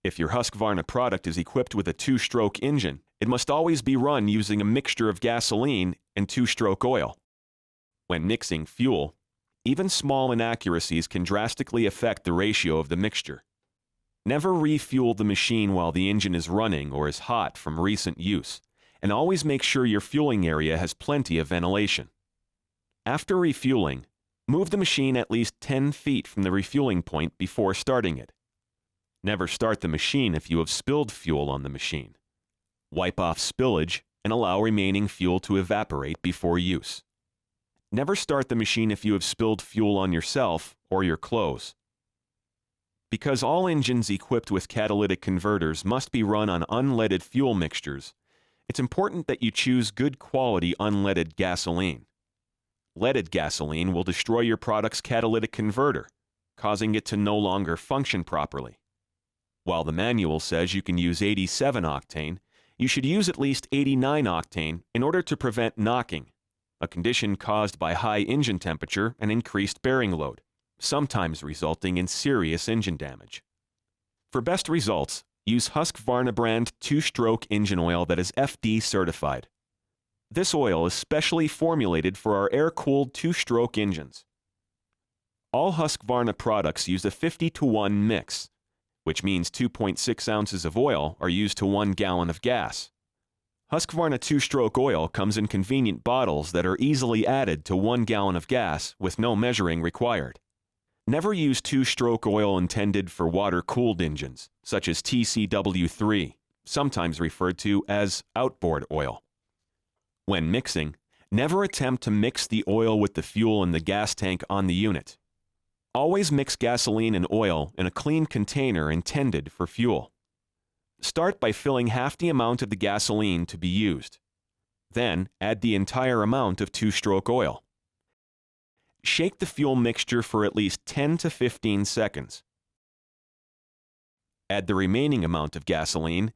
If your Husqvarna product is equipped with a 2-stroke engine, it must always be run using a mixture of gasoline and 2-stroke oil. When mixing fuel, even small inaccuracies can drastically affect the ratio of the mixture. Never refuel the machine while the engine is running or is hot from recent use, and always make sure your fueling area has plenty of ventilation. After refueling, move the machine at least 10 feet from the refueling point before starting it. Never start the machine if you have spilled fuel on the machine. Wipe off spillage and allow remaining fuel to evaporate before use. Never start the machine if you have spilled fuel on yourself or your clothes. Because all engines equipped with catalytic converters must be run on unleaded fuel mixtures, it's important that you choose good quality unleaded gasoline. Leaded gasoline will destroy your product's catalytic converter, causing it to no longer function properly. While the manual says you can use 87 octane, you should use at least 89 octane in order to prevent knocking, a condition caused by high engine temperature and increased bearing load, sometimes resulting in serious engine damage. For best results, use Husqvarna brand 2-stroke engine oil that is FD certified. This oil is specially formulated for our air-cooled 2-stroke engines. All Husqvarna products use a 50-to-1 mix, which means 2.6 ounces of oil are used to 1 gallon of gas. Husqvarna 2-stroke oil comes in convenient bottles that are easily added to 1 gallon of gas with no measuring required. Never use 2-stroke oil intended for water-cooled engines, such as TCW3, sometimes referred to as outboard oil. When mixing, never attempt to mix the oil with the fuel in the gas tank on the unit. Always mix gasoline and oil in a clean container intended for fuel. Start by filling half the amount of the gasoline to be used. Then add the entire amount of 2-stroke oil. Shake the fuel mixture for at least 10 to 15 seconds. Add the remaining amount of gasoline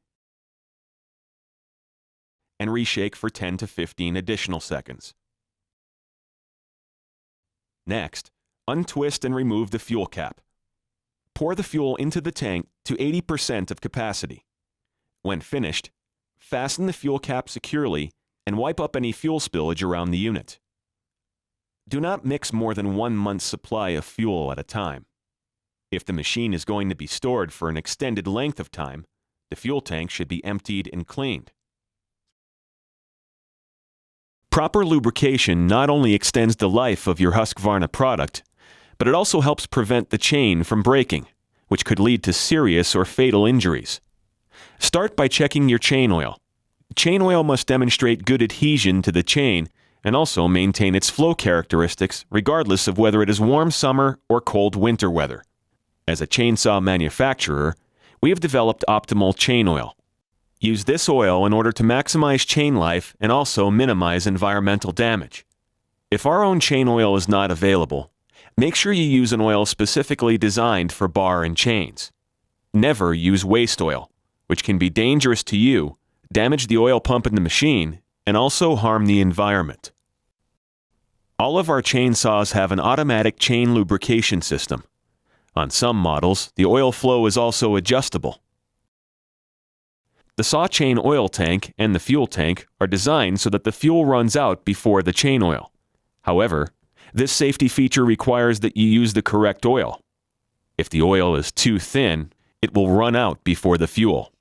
and reshake for 10 to 15 additional seconds. Next, untwist and remove the fuel cap. Pour the fuel into the tank to 80% of capacity. When finished, fasten the fuel cap securely and wipe up any fuel spillage around the unit. Do not mix more than 1 month's supply of fuel at a time. If the machine is going to be stored for an extended length of time, the fuel tank should be emptied and cleaned. Proper lubrication not only extends the life of your Husqvarna product, but it also helps prevent the chain from breaking, which could lead to serious or fatal injuries. Start by checking your chain oil. Chain oil must demonstrate good adhesion to the chain and also maintain its flow characteristics regardless of whether it is warm summer or cold winter weather. As a chainsaw manufacturer, we have developed optimal chain oil. Use this oil in order to maximize chain life and also minimize environmental damage. If our own chain oil is not available, make sure you use an oil specifically designed for bar and chains. Never use waste oil, which can be dangerous to you, damage the oil pump in the machine, and also harm the environment. All of our chainsaws have an automatic chain lubrication system. On some models, the oil flow is also adjustable. The saw chain oil tank and the fuel tank are designed so that the fuel runs out before the chain oil. However, this safety feature requires that you use the correct oil. If the oil is too thin, it will run out before the fuel.